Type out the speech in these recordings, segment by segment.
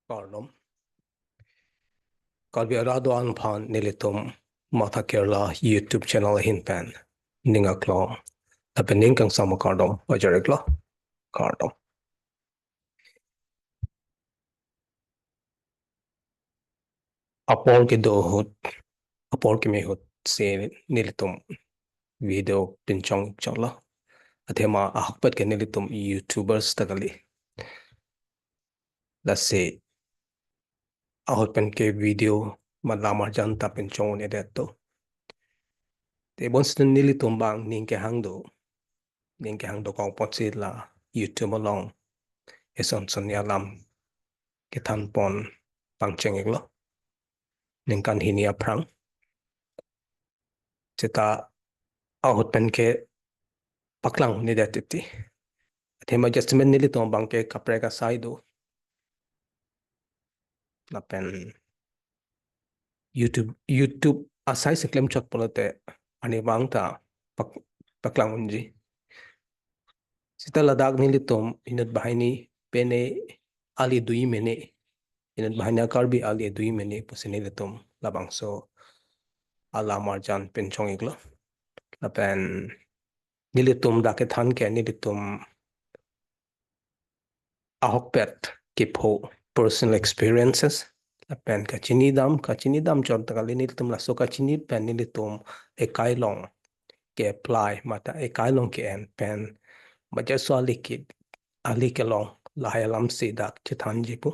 Pardon. Kalbi arado anpan nilitum mata Kerala YouTube channel hinpan ningaklo apening kang sama kardom wajareklo kardom. Apol ke dohut apol ke mehut se nilitum video pinchong chola athema ahpat ke nilitum YouTubers tagali lase ahot pen ke video malamar janta pinchong ne detto te bonsten nilitum bang ning ke hangdo kong potsi la YouTube along eson son yalam ke than pon pangcheng iglo ning kan hinia prang cheta ahut pen ke paklang ni da titi thema adjustment ni li to bang ke kapre ka saidu na pen YouTube asai se klem chot polote ani bang ta pak paklang unji sita ladak ni li tom inut bahini pene ali 2 mene inut bahina karbi ali 2 mene pusini li tom labang so ala marjan pen chong iglo la pen nilitum da ke than ke nilitum ahok pet kipho personal experiences la pen ka chini dam chon ta nilitum la so ka chini pen nilitum e kai long ke apply mata e kai long ke en pen ma ja so ali ke long la ya lam se dak che than ji pu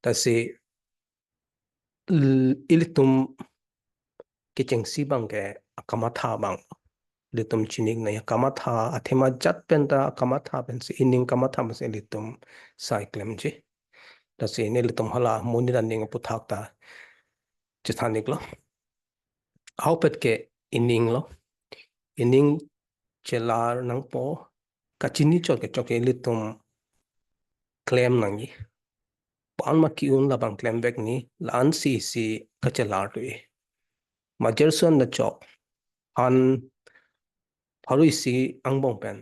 ta se ilitum ke cheng si bang ke akamatha bang litum chinik na kamatha athema jat pen ta kamatha pen se ining kamatha ma se litum cyclem ji ta se ne litum hala moni ran ning puthak ta chithanik lo how pet ke ining lo ining chelar nang po kachini chok ke chok litum claim nang yi pan ma ki un la bang claim back ni lan si kachelar tu e ma jerson na chok an haru isi angbong pen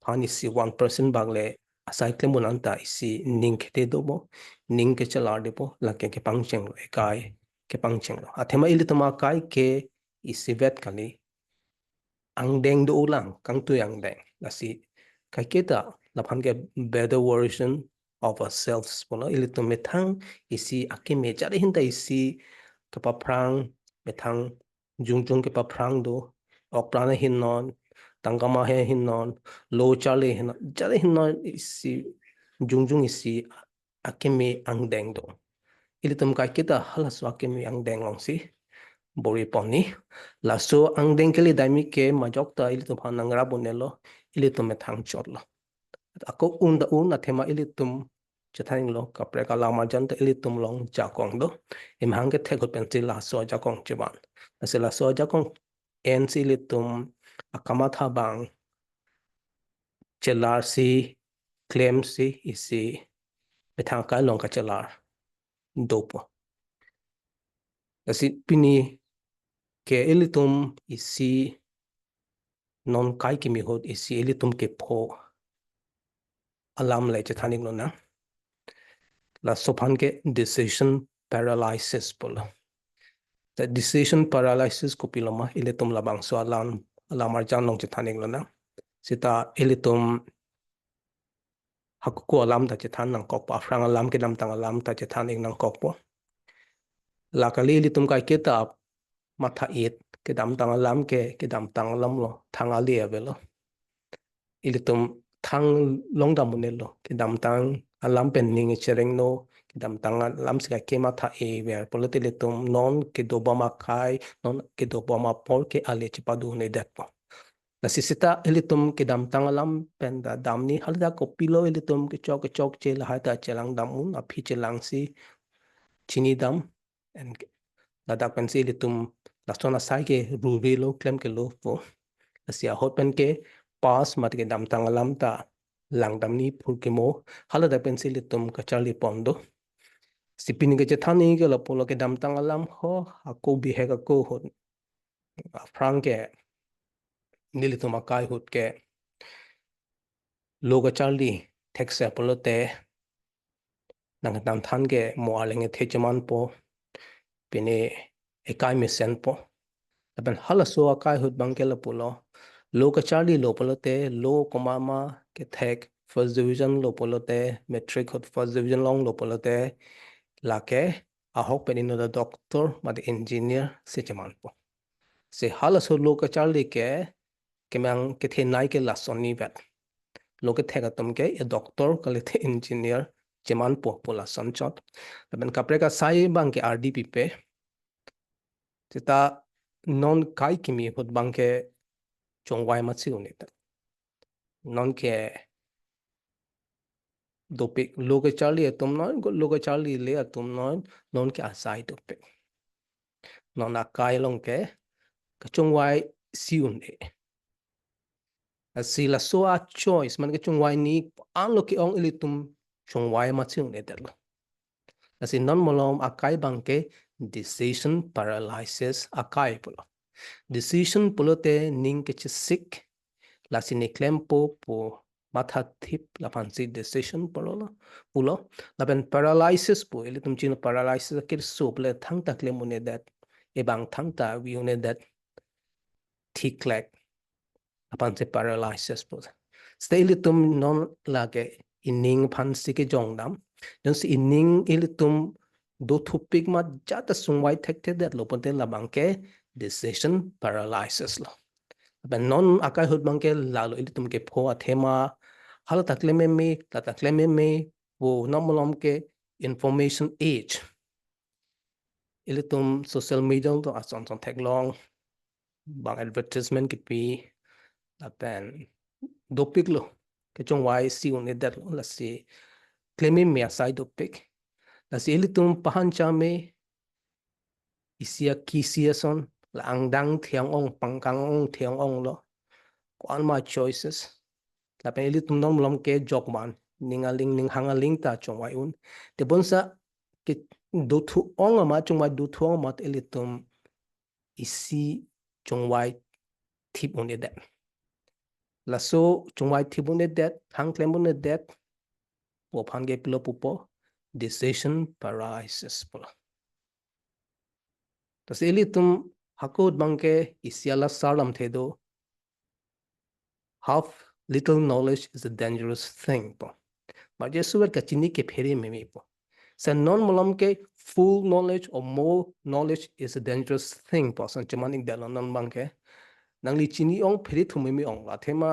han isi 1% bagle asai klemun anta isi ning khete dobo ning ke chala depo la ke pangcheng lo kai ke pangcheng lo athema ili tama kai ke isi vet kali angdeng do ulang kang tu yang deng la si kai ke ta la phan ke better version of ourselves polo ili to methang isi akime jare hinta isi kapa prang methang jungjung ke pa prang do ok prana hin non tangkama he hinnon lo chale hin jare hinnon isi jungjung isi akimi angdeng do ilitum ka kita halas akimi angdeng long si bori poni laso angdeng keli dami ke majok ta ilitum hanangra bonelo ilitum methang chotlo ako unda un athema ilitum chathaning lo kapre kala marjan ta ilitum long jakong do imhang ke thekot pensil la so jakong chiban asela so jakong en si ilitum akamatha bang chelar si claim si isi bethang ka long ka chelar dopo asi pini ke elitum isi non kai ki mi hot isi elitum ke pho alam le che thanik no na la sopan ke decision paralysis polo the decision paralysis ko piloma elitum labang so alamar jan long che thanik no na sita elitum hakuko alam ta che than nang kok pa frang alam ke dam tang alam ta che thanik nang kok po la kali elitum kai ke ta matha it ke dam tang alam ke dam tang alam lo thang ali avelo ilitum thang long dam munelo ke dam tang alam pen ning chereng no ke dam tang alam ska ke matha e ver politilitum non ke do bama khai non ke do bama por ke ale chipadu ne dat po la sisita ilitum ke dam tang alam pen da dam ni halda ko pilo ilitum ke chok che la hata chelang dam un a phi chelang si chini dam en ladak pen si ilitum lastona sai ke ruby lo klem ke lo po asia hot pen ke pas mat ke dam tang alam ta lang dam ni phur ke mo hala da pen si litum ka charli pondo sipini ke thani ke lo polo ke dam tang alam ho ako bi he ka ko hot frang ke nilitum akai hot ke lo ka charli tek se polo te nang dan than ge mo alenge thechaman po pene ekai misen po laban halaso akai hut bangkela pulo lo ka charli lo polote lo komama ke thek first division lo polote metric hut first division long lo polote lake ahok penino da doctor ma de engineer se chaman po se halaso lo ka charli ke kemang ke the nai ke lasoni vet lo ke thek atom ke e doctor kale the engineer chaman po pola sanchot laban kapre ka sai bang ke rdp pe Tita non kai kimi hut bangke chongwai matsi unita. Non ke dopik loge charlie atum non go loge charlie le atum non ke asai dopik. Non akai long ke chongwai si unde. Sila so a choice man ke chongwai ni an lo ke ong ilitum chongwai matsi unita. Asi non molom akai bangke decision paralysis akai pulo. Decision pulo te ning ke chisik la sini klempo po matha thip la fancy decision polo pulo la ben paralysis po ele tum chino paralysis kir sople thang ta klemune that e bang thang ta we one that thiklek apan se paralysis po stay tum non lage ining fancy ke jongdam jon si ining ele tum do thupik ma jata sungwai thekte that lo ponte la bangke decision paralysis lo ben non akai hut bangke lalo ili tum ke pho athema hala takle me la takle me wo nomolom ke information age ili tum social media to ason son tek long bang advertisement ki pi la ben dopik lo ke chong wai si un edat lo la si claiming me aside dopik la si ili tum pahan cha me isia kisia son la angdang thiang ong pangkang ong thiang ong lo kwan ma choices la pe ili tum nom lom ke jokman ningaling ning hangaling ta chongwai un te bonsa ke do thu ong ma chongwai do thu ong ma ili tum isi chongwai thip un edet la so chongwai thip un edet hang klem un edet po phan ge plo pupo decision paralysis pula tas ili tum hakot bangke isiala salam thedo half little knowledge is a dangerous thing po ma je suwer ka chini ke pheri me mi po sa non molom ke full knowledge or more knowledge is a dangerous thing po san chamanik dalon non bangke nang li chini ong pheri thumi mi ong la thema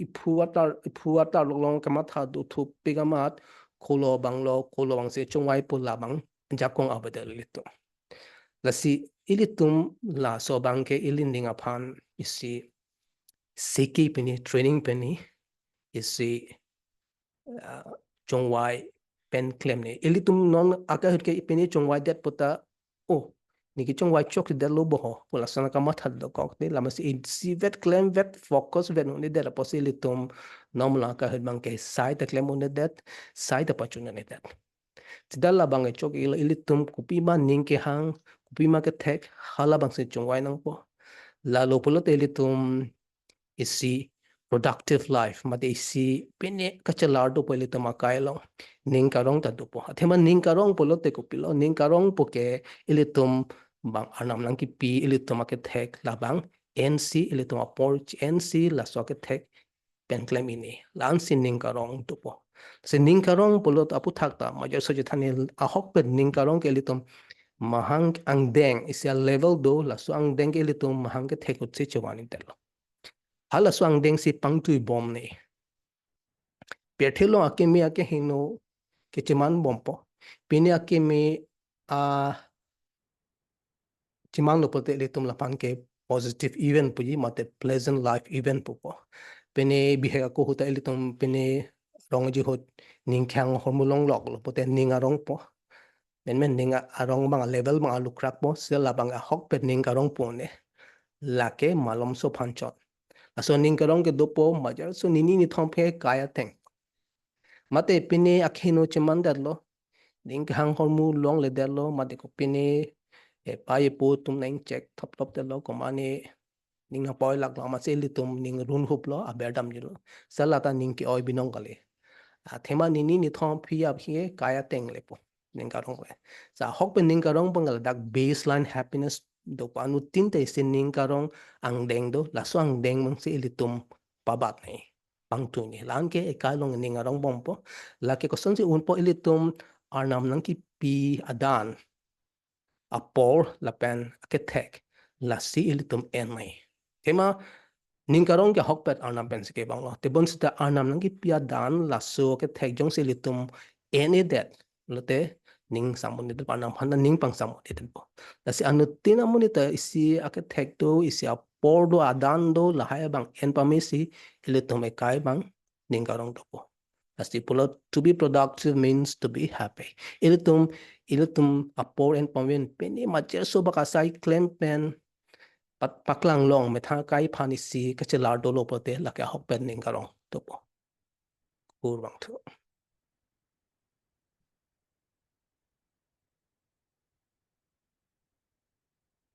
ipuata long kama tha du thu pigamat kholo bang se chongwai pu la bang jakong abadal lito lasi ilitum la so bangke ilindinga phan isi seki peni training peni isi chongwai pen claim ne ilitum non aka hut ke peni chongwai det puta o niki chongwai chok de lo bo pula sana ka mathad do kok ni lamas si vet claim vet focus vet ne de la posilitum nom la ka hut bangke sai ta claim ne det sai ta pachuna ne det tidala bang chok ilitum kupi ma ning ke hang kupi ma ke thek hala bang se chongwai nang po la lo polo te ilitum isi productive life mate isi pene kachalar do pele tama kailo ning karong ta do po athema ning karong polo te kopilo ning karong po ke ilitum bang anam lang ki pi ilitum ke thek la bang nc ilitum aport nc la so ke thek pen claim ini lan sin ning karong do po se ning karong polo apu thak ta major so je thani a hok pe ning karong ke ilitum mahang ang deng isia level do la so ang deng ke ilitum mahang ke thek utse chawani telo hala so ang deng si pangtui bom ne pethelo akemi ake hino ke chiman bompo pine akemi a chiman lo pote litum la pan ke positive event puji mate pleasant life event pupo pene bihe ko huta litum pene rong ji hot ning khang hormulong lok lo pote ninga rong po men ninga arong bang level bang lukrak po sel la bang a hok pe ning karong po ne lake malom so phanchot aso ning karong ke dopo majar so nini ni thong phe kaya teng mate pine akhino chiman darlo ning hang hormu long le darlo mate ko pine e pai po tum nang check thop thop darlo ko mane ning na poi lak la ma se li tum ning run hup lo a berdam jilo salata ning ki oi binong kale Thema nini ni thong pia phi kaya teng le po ning karong we sa hok pe ning karong bangal dak baseline happiness do pa anu tin te sin ning karong ang deng do la so ang deng mang si ilitum pabat nei pang tu ni lan ke e kalong ning karong bom po la ke ko son si un po ilitum arnam nang ki pi adan apor la pen ke tek la si ilitum en mai tema ning karong ke hokpet arnam pen sike bang lo te bon sta arnam nang ki pia dan la so ke thek jong se litum ene det lote ning samun ni arnam handa ning pang samun ni po la si anu tin amuni ta isi ake thek do isi a por do adan do la hai bang en pamisi litum e kai bang ning karong do po la si pulo to be productive means to be happy ilitum a por en pamin peni ma che so baka sai claim pen paklang long me tha kai phani si ka che lar do lo pote la ka hok pen ning karong to po kur bang thu